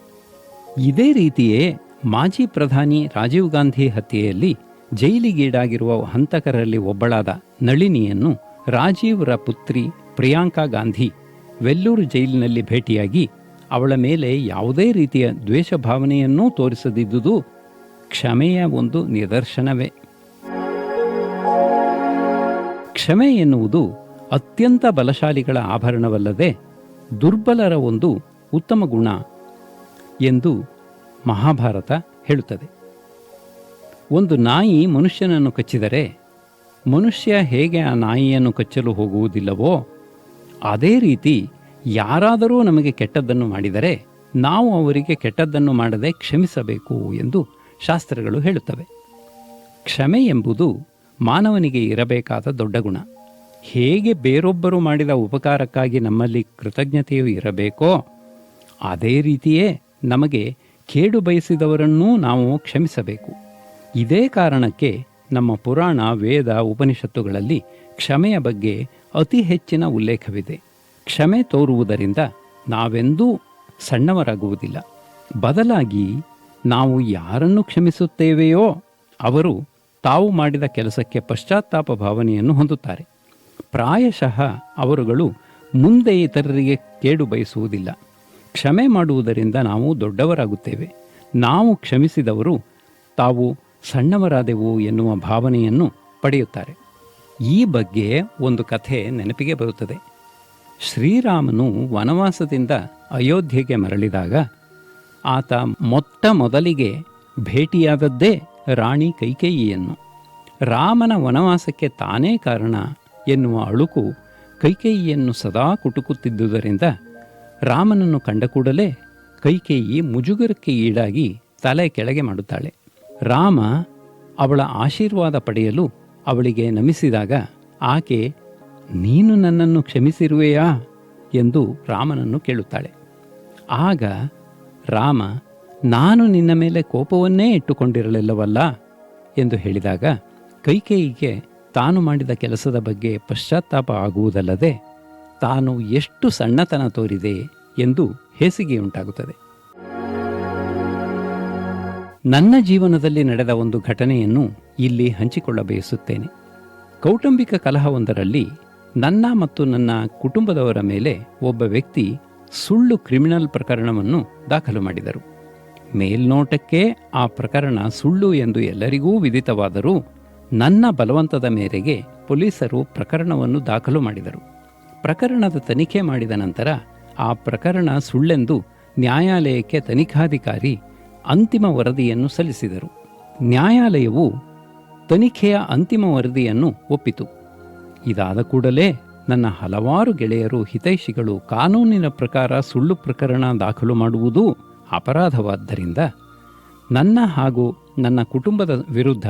ಇದೇ ರೀತಿಯೇ ಮಾಜಿ ಪ್ರಧಾನಿ ರಾಜೀವ್ ಗಾಂಧಿ ಹತ್ಯೆಯಲ್ಲಿ ಜೈಲಿಗೀಡಾಗಿರುವ ಹಂತಕರಲ್ಲಿ ಒಬ್ಬಳಾದ ನಳಿನಿಯನ್ನು ರಾಜೀವ್ರ ಪುತ್ರಿ ಪ್ರಿಯಾಂಕಾ ಗಾಂಧಿ ವೆಲ್ಲೂರು ಜೈಲಿನಲ್ಲಿ ಭೇಟಿಯಾಗಿ ಅವಳ ಮೇಲೆ ಯಾವುದೇ ರೀತಿಯ ದ್ವೇಷ ಭಾವನೆಯನ್ನೂ ತೋರಿಸದಿದ್ದುದು ಕ್ಷಮೆಯ ಒಂದು ನಿದರ್ಶನವೇ. ಕ್ಷಮೆ ಎನ್ನುವುದು ಅತ್ಯಂತ ಬಲಶಾಲಿಗಳ ಆಭರಣವಲ್ಲದೆ ದುರ್ಬಲರ ಒಂದು ಉತ್ತಮ ಗುಣ ಎಂದು ಮಹಾಭಾರತ ಹೇಳುತ್ತದೆ. ಒಂದು ನಾಯಿ ಮನುಷ್ಯನನ್ನು ಕಚ್ಚಿದರೆ ಮನುಷ್ಯ ಹೇಗೆ ಆ ನಾಯಿಯನ್ನು ಕಚ್ಚಲು ಹೋಗುವುದಿಲ್ಲವೋ ಅದೇ ರೀತಿ ಯಾರಾದರೂ ನಮಗೆ ಕೆಟ್ಟದ್ದನ್ನು ಮಾಡಿದರೆ ನಾವು ಅವರಿಗೆ ಕೆಟ್ಟದ್ದನ್ನು ಮಾಡದೆ ಕ್ಷಮಿಸಬೇಕು ಎಂದು ಶಾಸ್ತ್ರಗಳು ಹೇಳುತ್ತವೆ. ಕ್ಷಮೆ ಎಂಬುದು ಮಾನವನಿಗೆ ಇರಬೇಕಾದ ದೊಡ್ಡ ಗುಣ. ಹೇಗೆ ಬೇರೊಬ್ಬರು ಮಾಡಿದ ಉಪಕಾರಕ್ಕಾಗಿ ನಮ್ಮಲ್ಲಿ ಕೃತಜ್ಞತೆಯೂ ಇರಬೇಕೋ ಅದೇ ರೀತಿಯೇ ನಮಗೆ ಕೇಡು ಬಯಸಿದವರನ್ನೂ ನಾವು ಕ್ಷಮಿಸಬೇಕು. ಇದೇ ಕಾರಣಕ್ಕೆ ನಮ್ಮ ಪುರಾಣ, ವೇದ, ಉಪನಿಷತ್ತುಗಳಲ್ಲಿ ಕ್ಷಮೆಯ ಬಗ್ಗೆ ಅತಿ ಹೆಚ್ಚಿನ ಉಲ್ಲೇಖವಿದೆ. ಕ್ಷಮೆ ತೋರುವುದರಿಂದ ನಾವೆಂದೂ ಸಣ್ಣವರಾಗುವುದಿಲ್ಲ. ಬದಲಾಗಿ ನಾವು ಯಾರನ್ನು ಕ್ಷಮಿಸುತ್ತೇವೆಯೋ ಅವರು ತಾವು ಮಾಡಿದ ಕೆಲಸಕ್ಕೆ ಪಶ್ಚಾತ್ತಾಪ ಭಾವನೆಯನ್ನು ಹೊಂದುತ್ತಾರೆ. ಪ್ರಾಯಶಃ ಅವರುಗಳು ಮುಂದೆ ಇತರರಿಗೆ ಕೇಡು ಬಯಸುವುದಿಲ್ಲ. ಕ್ಷಮೆ ಮಾಡುವುದರಿಂದ ನಾವು ದೊಡ್ಡವರಾಗುತ್ತೇವೆ. ನಾವು ಕ್ಷಮಿಸಿದವರು ತಾವು ಸಣ್ಣವರಾದೆವು ಎನ್ನುವ ಭಾವನೆಯನ್ನು ಪಡೆಯುತ್ತಾರೆ. ಈ ಬಗ್ಗೆ ಒಂದು ಕಥೆ ನೆನಪಿಗೆ ಬರುತ್ತದೆ. ಶ್ರೀರಾಮನು ವನವಾಸದಿಂದ ಅಯೋಧ್ಯೆಗೆ ಮರಳಿದಾಗ ಆತ ಮೊಟ್ಟ ಮೊದಲಿಗೆ ಭೇಟಿಯಾದದ್ದೇ ರಾಣಿ ಕೈಕೇಯಿಯನ್ನು. ರಾಮನ ವನವಾಸಕ್ಕೆ ತಾನೇ ಕಾರಣ ಎನ್ನುವ ಅಳುಕು ಕೈಕೇಯಿಯನ್ನು ಸದಾ ಕುಟುಕುತ್ತಿದ್ದುದರಿಂದ ರಾಮನನ್ನು ಕಂಡ ಕೂಡಲೇ ಕೈಕೇಯಿ ಮುಜುಗರಕ್ಕೆ ಈಡಾಗಿ ತಲೆ ಕೆಳಗೆ ಮಾಡುತ್ತಾಳೆ. ರಾಮ ಅವಳ ಆಶೀರ್ವಾದ ಪಡೆಯಲು ಅವಳಿಗೆ ನಮಿಸಿದಾಗ ಆಕೆ, ನೀನು ನನ್ನನ್ನು ಕ್ಷಮಿಸಿರುವೆಯಾ ಎಂದು ರಾಮನನ್ನು ಕೇಳುತ್ತಾಳೆ. ಆಗ ರಾಮ, ನಾನು ನಿನ್ನ ಮೇಲೆ ಕೋಪವನ್ನೇ ಇಟ್ಟುಕೊಂಡಿರಲಿಲ್ಲವಲ್ಲ ಎಂದು ಹೇಳಿದಾಗ ಕೈಕೇಯಿಗೆ ತಾನು ಮಾಡಿದ ಕೆಲಸದ ಬಗ್ಗೆ ಪಶ್ಚಾತ್ತಾಪ ಆಗುವುದಲ್ಲದೆ ತಾನು ಎಷ್ಟು ಸಣ್ಣತನ ತೋರಿದೆ ಎಂದು ಹೇಸಿಗೆಯುಂಟಾಗುತ್ತದೆ. ನನ್ನ ಜೀವನದಲ್ಲಿ ನಡೆದ ಒಂದು ಘಟನೆಯನ್ನು ಇಲ್ಲಿ ಹಂಚಿಕೊಳ್ಳಬಯಸುತ್ತೇನೆ. ಕೌಟುಂಬಿಕ ಕಲಹವೊಂದರಲ್ಲಿ ನನ್ನ ಮತ್ತು ನನ್ನ ಕುಟುಂಬದವರ ಮೇಲೆ ಒಬ್ಬ ವ್ಯಕ್ತಿ ಸುಳ್ಳು ಕ್ರಿಮಿನಲ್ ಪ್ರಕರಣವನ್ನು ದಾಖಲು ಮಾಡಿದರು. ಮೇಲ್ನೋಟಕ್ಕೆ ಆ ಪ್ರಕರಣ ಸುಳ್ಳು ಎಂದು ಎಲ್ಲರಿಗೂ ವಿದಿತವಾದರೂ ನನ್ನ ಬಲವಂತದ ಮೇರೆಗೆ ಪೊಲೀಸರು ಪ್ರಕರಣವನ್ನು ದಾಖಲು ಮಾಡಿದರು. ಪ್ರಕರಣದ ತನಿಖೆ ಮಾಡಿದ ನಂತರ ಆ ಪ್ರಕರಣ ಸುಳ್ಳೆಂದು ನ್ಯಾಯಾಲಯಕ್ಕೆ ತನಿಖಾಧಿಕಾರಿ ಅಂತಿಮ ವರದಿಯನ್ನು ಸಲ್ಲಿಸಿದರು. ನ್ಯಾಯಾಲಯವು ತನಿಖೆಯ ಅಂತಿಮ ವರದಿಯನ್ನು ಒಪ್ಪಿತು. ಇದಾದ ಕೂಡಲೇ ನನ್ನ ಹಲವಾರು ಗೆಳೆಯರು, ಹಿತೈಷಿಗಳು ಕಾನೂನಿನ ಪ್ರಕಾರ ಸುಳ್ಳು ಪ್ರಕರಣ ದಾಖಲು ಮಾಡುವುದೂ ಅಪರಾಧವಾದ್ದರಿಂದ ನನ್ನ ಹಾಗೂ ನನ್ನ ಕುಟುಂಬದ ವಿರುದ್ಧ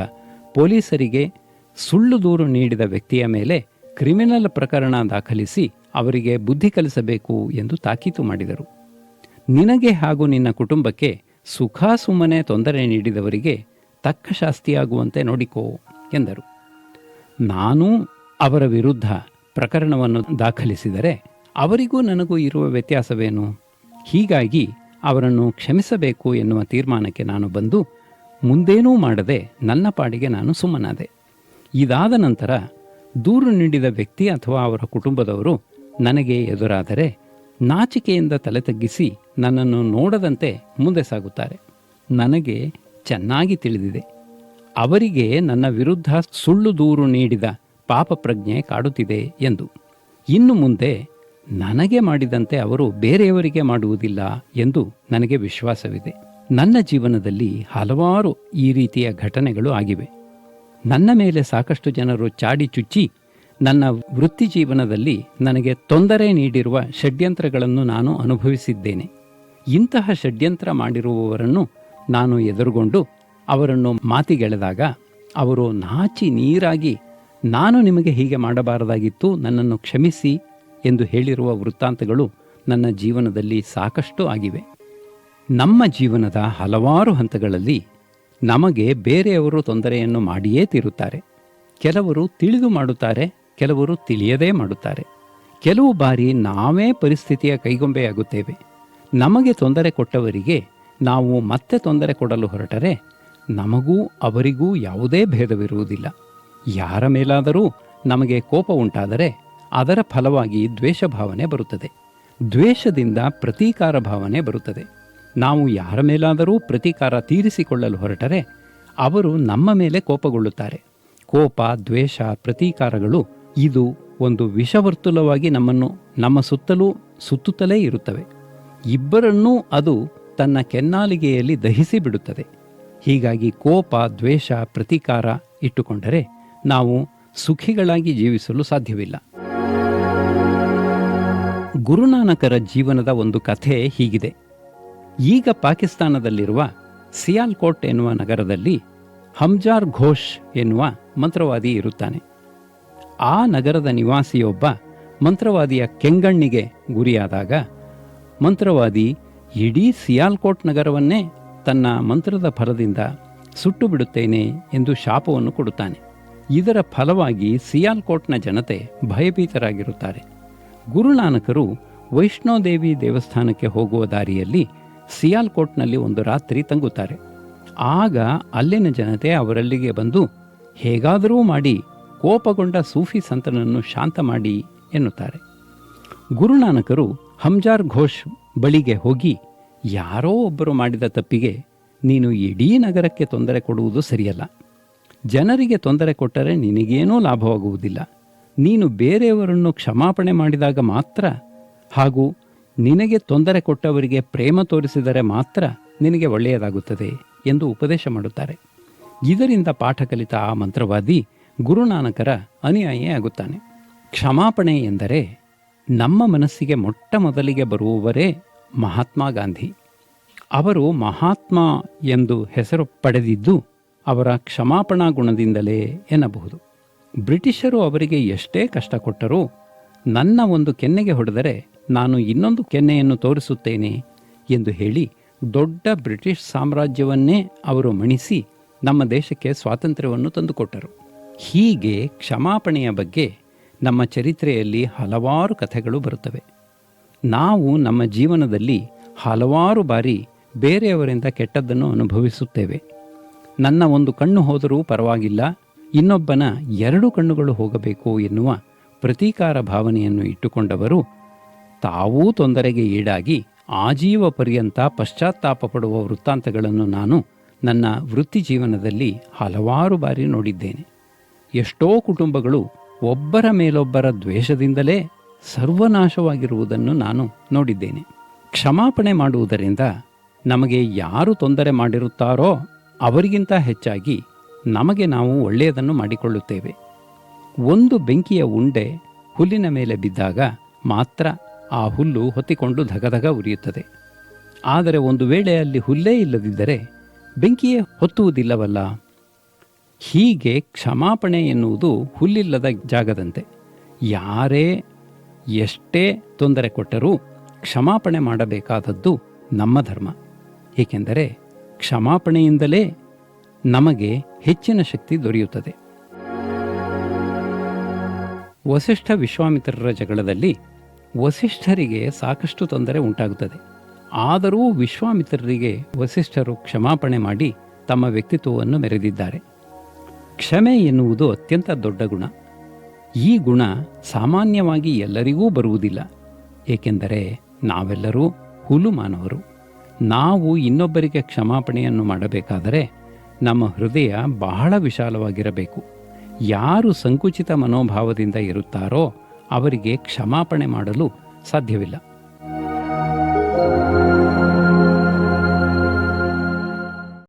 ಪೊಲೀಸರಿಗೆ ಸುಳ್ಳು ದೂರು ನೀಡಿದ ವ್ಯಕ್ತಿಯ ಮೇಲೆ ಕ್ರಿಮಿನಲ್ ಪ್ರಕರಣ ದಾಖಲಿಸಿ ಅವರಿಗೆ ಬುದ್ಧಿ ಕಲಿಸಬೇಕು ಎಂದು ತಾಕೀತು ಮಾಡಿದರು. ನಿನಗೆ ಹಾಗೂ ನಿನ್ನ ಕುಟುಂಬಕ್ಕೆ ಸುಖ ಸುಮ್ಮನೆ ತೊಂದರೆ ನೀಡಿದವರಿಗೆ ತಕ್ಕ ಶಾಸ್ತಿಯಾಗುವಂತೆ ನೋಡಿಕೋ ಎಂದರು. ನಾನು ಅವರ ವಿರುದ್ಧ ಪ್ರಕರಣವನ್ನು ದಾಖಲಿಸಿದರೆ ಅವರಿಗೂ ನನಗೂ ಇರುವ ವ್ಯತ್ಯಾಸವೇನು? ಹೀಗಾಗಿ ಅವರನ್ನು ಕ್ಷಮಿಸಬೇಕು ಎನ್ನುವ ತೀರ್ಮಾನಕ್ಕೆ ನಾನು ಬಂದು ಮುಂದೇನೂ ಮಾಡದೆ ನನ್ನ ಪಾಡಿಗೆ ನಾನು ಸುಮ್ಮನಾದೆ. ಇದಾದ ನಂತರ ದೂರು ನೀಡಿದ ವ್ಯಕ್ತಿ ಅಥವಾ ಅವರ ಕುಟುಂಬದವರು ನನಗೆ ಎದುರಾದರೆ ನಾಚಿಕೆಯಿಂದ ತಲೆ ತಗ್ಗಿಸಿ ನನ್ನನ್ನು ನೋಡದಂತೆ ಮುಂದೆ ಸಾಗುತ್ತಾರೆ. ನನಗೆ ಚೆನ್ನಾಗಿ ತಿಳಿದಿದೆ, ಅವರಿಗೆ ನನ್ನ ವಿರುದ್ಧ ಸುಳ್ಳು ದೂರು ನೀಡಿದ ಪಾಪ ಪ್ರಜ್ಞೆ ಕಾಡುತ್ತಿದೆ ಎಂದು. ಇನ್ನು ಮುಂದೆ ನನಗೆ ಮಾಡಿದಂತೆ ಅವರು ಬೇರೆಯವರಿಗೆ ಮಾಡುವುದಿಲ್ಲ ಎಂದು ನನಗೆ ವಿಶ್ವಾಸವಿದೆ. ನನ್ನ ಜೀವನದಲ್ಲಿ ಹಲವಾರು ಈ ರೀತಿಯ ಘಟನೆಗಳು ಆಗಿವೆ. ನನ್ನ ಮೇಲೆ ಸಾಕಷ್ಟು ಜನರು ಚಾಡಿ ಚುಚ್ಚಿ ನನ್ನ ವೃತ್ತಿ ಜೀವನದಲ್ಲಿ ನನಗೆ ತೊಂದರೆ ನೀಡಿರುವ ಷಡ್ಯಂತ್ರಗಳನ್ನು ನಾನು ಅನುಭವಿಸಿದ್ದೇನೆ. ಇಂತಹ ಷಡ್ಯಂತ್ರ ಮಾಡಿರುವವರನ್ನು ನಾನು ಎದುರುಗೊಂಡು ಅವರನ್ನು ಮಾತಿಗೆಳೆದಾಗ ಅವರು ನಾಚಿ ನೀರಾಗಿ ನಾನು ನಿಮಗೆ ಹೀಗೆ ಮಾಡಬಾರದಾಗಿತ್ತು, ನನ್ನನ್ನು ಕ್ಷಮಿಸಿ ಎಂದು ಹೇಳಿರುವ ವೃತ್ತಾಂತಗಳು ನನ್ನ ಜೀವನದಲ್ಲಿ ಸಾಕಷ್ಟು ಆಗಿವೆ. ನಮ್ಮ ಜೀವನದ ಹಲವಾರು ಹಂತಗಳಲ್ಲಿ ನಮಗೆ ಬೇರೆಯವರು ತೊಂದರೆಯನ್ನು ಮಾಡಿಯೇ ತೀರುತ್ತಾರೆ. ಕೆಲವರು ತಿಳಿದು ಮಾಡುತ್ತಾರೆ, ಕೆಲವರು ತಿಳಿಯದೇ ಮಾಡುತ್ತಾರೆ. ಕೆಲವು ಬಾರಿ ನಾವೇ ಪರಿಸ್ಥಿತಿಯ ಕೈಗೊಂಬೆಯಾಗುತ್ತೇವೆ. ನಮಗೆ ತೊಂದರೆ ಕೊಟ್ಟವರಿಗೆ ನಾವು ಮತ್ತೆ ತೊಂದರೆ ಕೊಡಲು ಹೊರಟರೆ ನಮಗೂ ಅವರಿಗೂ ಯಾವುದೇ ಭೇದವಿರುವುದಿಲ್ಲ. ಯಾರ ಮೇಲಾದರೂ ನಮಗೆ ಕೋಪ ಉಂಟಾದರೆ ಅದರ ಫಲವಾಗಿ ದ್ವೇಷ ಭಾವನೆ ಬರುತ್ತದೆ. ದ್ವೇಷದಿಂದ ಪ್ರತೀಕಾರ ಭಾವನೆ ಬರುತ್ತದೆ. ನಾವು ಯಾರ ಮೇಲಾದರೂ ಪ್ರತೀಕಾರ ತೀರಿಸಿಕೊಳ್ಳಲು ಹೊರಟರೆ ಅವರು ನಮ್ಮ ಮೇಲೆ ಕೋಪಗೊಳ್ಳುತ್ತಾರೆ. ಕೋಪ, ದ್ವೇಷ, ಪ್ರತೀಕಾರಗಳು ಇದು ಒಂದು ವಿಷವರ್ತುಲವಾಗಿ ನಮ್ಮನ್ನು ನಮ್ಮ ಸುತ್ತಲೂ ಸುತ್ತುತ್ತಲೇ ಇರುತ್ತವೆ. ಇಬ್ಬರನ್ನೂ ಅದು ತನ್ನ ಕೆನ್ನಾಲಿಗೆಯಲ್ಲಿ ದಹಿಸಿ ಬಿಡುತ್ತದೆ. ಹೀಗಾಗಿ ಕೋಪ, ದ್ವೇಷ, ಪ್ರತೀಕಾರ ಇಟ್ಟುಕೊಂಡರೆ ನಾವು ಸುಖಿಗಳಾಗಿ ಜೀವಿಸಲು ಸಾಧ್ಯವಿಲ್ಲ. ಗುರುನಾನಕರ ಜೀವನದ ಒಂದು ಕಥೆ ಹೀಗಿದೆ. ಈಗ ಪಾಕಿಸ್ತಾನದಲ್ಲಿರುವ ಸಿಯಾಲ್ಕೋಟ್ ಎನ್ನುವ ನಗರದಲ್ಲಿ ಹಮ್ಜಾರ್ ಘೋಷ್ ಎನ್ನುವ ಮಂತ್ರವಾದಿ ಇರುತ್ತಾನೆ. ಆ ನಗರದ ನಿವಾಸಿಯೊಬ್ಬ ಮಂತ್ರವಾದಿಯ ಕೆಂಗಣ್ಣಿಗೆ ಗುರಿಯಾದಾಗ ಮಂತ್ರವಾದಿ ಇಡೀ ಸಿಯಾಲ್ಕೋಟ್ ನಗರವನ್ನೇ ತನ್ನ ಮಂತ್ರದ ಫಲದಿಂದ ಸುಟ್ಟು ಬಿಡುತ್ತೇನೆ ಎಂದು ಶಾಪವನ್ನು ಕೊಡುತ್ತಾನೆ. ಇದರ ಫಲವಾಗಿ ಸಿಯಾಲ್ಕೋಟ್ನ ಜನತೆ ಭಯಭೀತರಾಗಿರುತ್ತಾರೆ. ಗುರುನಾನಕರು ವೈಷ್ಣೋದೇವಿ ದೇವಸ್ಥಾನಕ್ಕೆ ಹೋಗುವ ದಾರಿಯಲ್ಲಿ ಸಿಯಾಲ್ಕೋಟ್ನಲ್ಲಿ ಒಂದು ರಾತ್ರಿ ತಂಗುತ್ತಾರೆ. ಆಗ ಅಲ್ಲಿನ ಜನತೆ ಅವರಲ್ಲಿಗೆ ಬಂದು ಹೇಗಾದರೂ ಮಾಡಿ ಕೋಪಗೊಂಡ ಸೂಫಿ ಸಂತನನ್ನು ಶಾಂತ ಮಾಡಿ ಎನ್ನುತ್ತಾರೆ. ಗುರುನಾನಕರು ಹಮ್ಜಾರ್ ಘೋಷ್ ಬಳಿಗೆ ಹೋಗಿ, ಯಾರೋ ಒಬ್ಬರು ಮಾಡಿದ ತಪ್ಪಿಗೆ ನೀನು ಇಡೀ ನಗರಕ್ಕೆ ತೊಂದರೆ ಕೊಡುವುದು ಸರಿಯಲ್ಲ. ಜನರಿಗೆ ತೊಂದರೆ ಕೊಟ್ಟರೆ ನಿನಗೇನೂ ಲಾಭವಾಗುವುದಿಲ್ಲ. ನೀನು ಬೇರೆಯವರನ್ನು ಕ್ಷಮಾಪಣೆ ಮಾಡಿದಾಗ ಮಾತ್ರ ಹಾಗೂ ನಿನಗೆ ತೊಂದರೆ ಕೊಟ್ಟವರಿಗೆ ಪ್ರೇಮ ತೋರಿಸಿದರೆ ಮಾತ್ರ ನಿನಗೆ ಒಳ್ಳೆಯದಾಗುತ್ತದೆ ಎಂದು ಉಪದೇಶ ಮಾಡುತ್ತಾರೆ. ಇದರಿಂದ ಪಾಠ ಕಲಿತ ಆ ಮಂತ್ರವಾದಿ ಗುರುನಾನಕರ ಅನುಯಾಯಿ ಆಗುತ್ತಾನೆ. ಕ್ಷಮಾಪಣೆ ಎಂದರೆ ನಮ್ಮ ಮನಸ್ಸಿಗೆ ಮೊಟ್ಟ ಮೊದಲಿಗೆ ಬರುವವರೇ ಮಹಾತ್ಮ ಗಾಂಧಿ. ಅವರು ಮಹಾತ್ಮ ಎಂದು ಹೆಸರು ಪಡೆದಿದ್ದು ಅವರ ಕ್ಷಮಾಪಣಾ ಗುಣದಿಂದಲೇ ಎನ್ನಬಹುದು. ಬ್ರಿಟಿಷರು ಅವರಿಗೆ ಎಷ್ಟೇ ಕಷ್ಟ ಕೊಟ್ಟರೂ ನನ್ನ ಒಂದು ಕೆನ್ನೆಗೆ ಹೊಡೆದರೆ ನಾನು ಇನ್ನೊಂದು ಕೆನ್ನೆಯನ್ನು ತೋರಿಸುತ್ತೇನೆ ಎಂದು ಹೇಳಿ ದೊಡ್ಡ ಬ್ರಿಟಿಷ್ ಸಾಮ್ರಾಜ್ಯವನ್ನೇ ಅವರು ಮಣಿಸಿ ನಮ್ಮ ದೇಶಕ್ಕೆ ಸ್ವಾತಂತ್ರ್ಯವನ್ನು ತಂದುಕೊಟ್ಟರು. ಹೀಗೆ ಕ್ಷಮಾಪಣೆಯ ಬಗ್ಗೆ ನಮ್ಮ ಚರಿತ್ರೆಯಲ್ಲಿ ಹಲವಾರು ಕಥೆಗಳು ಬರುತ್ತವೆ. ನಾವು ನಮ್ಮ ಜೀವನದಲ್ಲಿ ಹಲವಾರು ಬಾರಿ ಬೇರೆಯವರಿಂದ ಕೆಟ್ಟದ್ದನ್ನು ಅನುಭವಿಸುತ್ತೇವೆ. ನನ್ನ ಒಂದು ಕಣ್ಣು ಹೋದರೂ ಪರವಾಗಿಲ್ಲ, ಇನ್ನೊಬ್ಬನ 2 ಕಣ್ಣುಗಳು ಹೋಗಬೇಕು ಎನ್ನುವ ಪ್ರತೀಕಾರ ಭಾವನೆಯನ್ನು ಇಟ್ಟುಕೊಂಡವರು ತಾವೂ ತೊಂದರೆಗೆ ಈಡಾಗಿ ಆಜೀವ ಪರ್ಯಂತ ಪಶ್ಚಾತ್ತಾಪ ಪಡುವ ವೃತ್ತಾಂತಗಳನ್ನು ನಾನು ನನ್ನ ವೃತ್ತಿ ಜೀವನದಲ್ಲಿ ಹಲವಾರು ಬಾರಿ ನೋಡಿದ್ದೇನೆ. ಎಷ್ಟೋ ಕುಟುಂಬಗಳು ಒಬ್ಬರ ಮೇಲೊಬ್ಬರ ದ್ವೇಷದಿಂದಲೇ ಸರ್ವನಾಶವಾಗಿರುವುದನ್ನು ನಾನು ನೋಡಿದ್ದೇನೆ. ಕ್ಷಮಾಪಣೆ ಮಾಡುವುದರಿಂದ ನಮಗೆ ಯಾರು ತೊಂದರೆ ಮಾಡಿರುತ್ತಾರೋ ಅವರಿಗಿಂತ ಹೆಚ್ಚಾಗಿ ನಮಗೆ ನಾವು ಒಳ್ಳೆಯದನ್ನು ಮಾಡಿಕೊಳ್ಳುತ್ತೇವೆ. ಒಂದು ಬೆಂಕಿಯ ಉಂಡೆ ಹುಲ್ಲಿನ ಮೇಲೆ ಬಿದ್ದಾಗ ಮಾತ್ರ ಆ ಹುಲ್ಲು ಹೊತ್ತಿಕೊಂಡು ಧಗಧಗ ಉರಿಯುತ್ತದೆ. ಆದರೆ ಒಂದು ವೇಳೆ ಅಲ್ಲಿ ಹುಲ್ಲೇ ಇಲ್ಲದಿದ್ದರೆ ಬೆಂಕಿಯೇ ಹೊತ್ತುವುದಿಲ್ಲವಲ್ಲ. ಹೀಗೆ ಕ್ಷಮಾಪಣೆ ಎನ್ನುವುದು ಹುಲ್ಲಿಲ್ಲದ ಜಾಗದಂತೆ. ಯಾರೇ ಎಷ್ಟೇ ತೊಂದರೆ ಕೊಟ್ಟರೂ ಕ್ಷಮಾಪಣೆ ಮಾಡಬೇಕಾದದ್ದು ನಮ್ಮ ಧರ್ಮ. ಏಕೆಂದರೆ ಕ್ಷಮಾಪಣೆಯಿಂದಲೇ ನಮಗೆ ಹೆಚ್ಚಿನ ಶಕ್ತಿ ದೊರೆಯುತ್ತದೆ. ವಸಿಷ್ಠ ವಿಶ್ವಾಮಿತ್ರರ ಜಗಳದಲ್ಲಿ ವಸಿಷ್ಠರಿಗೆ ಸಾಕಷ್ಟು ತೊಂದರೆ ಉಂಟಾಗುತ್ತದೆ. ಆದರೂ ವಿಶ್ವಾಮಿತ್ರರಿಗೆ ವಸಿಷ್ಠರು ಕ್ಷಮಾಪಣೆ ಮಾಡಿ ತಮ್ಮ ವ್ಯಕ್ತಿತ್ವವನ್ನು ಮೆರೆದಿದ್ದಾರೆ. ಕ್ಷಮೆ ಎನ್ನುವುದು ಅತ್ಯಂತ ದೊಡ್ಡ ಗುಣ. ಈ ಗುಣ ಸಾಮಾನ್ಯವಾಗಿ ಎಲ್ಲರಿಗೂ ಬರುವುದಿಲ್ಲ. ಏಕೆಂದರೆ ನಾವೆಲ್ಲರೂ ಹುಲು ಮಾನವರು. ನಾವು ಇನ್ನೊಬ್ಬರಿಗೆ ಕ್ಷಮಾಪಣೆಯನ್ನು ಮಾಡಬೇಕಾದರೆ ನಮ್ಮ ಹೃದಯ ಬಹಳ ವಿಶಾಲವಾಗಿರಬೇಕು. ಯಾರು ಸಂಕುಚಿತ ಮನೋಭಾವದಿಂದ ಇರುತ್ತಾರೋ ಅವರಿಗೆ ಕ್ಷಮಾಪಣೆ ಮಾಡಲು ಸಾಧ್ಯವಿಲ್ಲ.